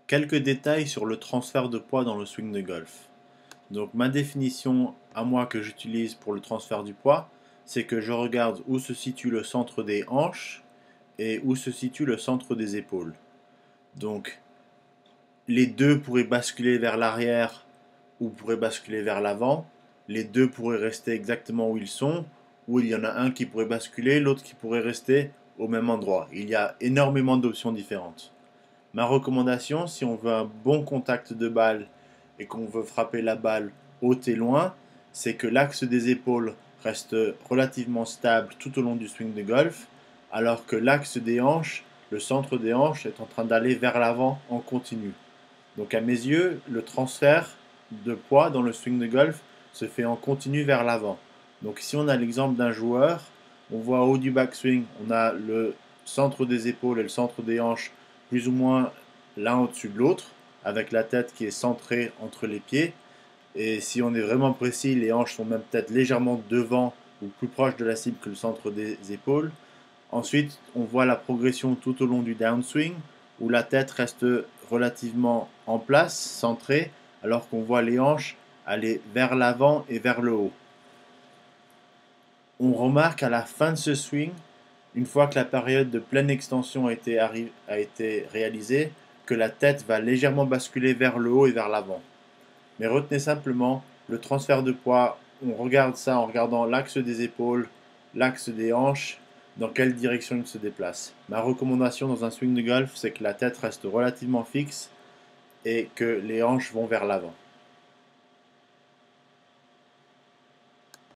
Quelques détails sur le transfert de poids dans le swing de golf. Donc ma définition à moi que j'utilise pour le transfert du poids, c'est que je regarde où se situe le centre des hanches et où se situe le centre des épaules. Donc les deux pourraient basculer vers l'arrière ou pourraient basculer vers l'avant. Les deux pourraient rester exactement où ils sont, ou il y en a un qui pourrait basculer, l'autre qui pourrait rester au même endroit. Il y a énormément d'options différentes. Ma recommandation, si on veut un bon contact de balle et qu'on veut frapper la balle haute et loin, c'est que l'axe des épaules reste relativement stable tout au long du swing de golf, alors que l'axe des hanches, le centre des hanches, est en train d'aller vers l'avant en continu. Donc à mes yeux, le transfert de poids dans le swing de golf se fait en continu vers l'avant. Donc si on a l'exemple d'un joueur, on voit au haut du backswing, on a le centre des épaules et le centre des hanches plus ou moins l'un au-dessus de l'autre, avec la tête qui est centrée entre les pieds. Et si on est vraiment précis, les hanches sont même peut-être légèrement devant ou plus proche de la cible que le centre des épaules. Ensuite, on voit la progression tout au long du downswing, où la tête reste relativement en place, centrée, alors qu'on voit les hanches aller vers l'avant et vers le haut. On remarque à la fin de ce swing, une fois que la période de pleine extension a été réalisée, que la tête va légèrement basculer vers le haut et vers l'avant. Mais retenez simplement le transfert de poids, on regarde ça en regardant l'axe des épaules, l'axe des hanches, dans quelle direction il se déplace. Ma recommandation dans un swing de golf, c'est que la tête reste relativement fixe et que les hanches vont vers l'avant.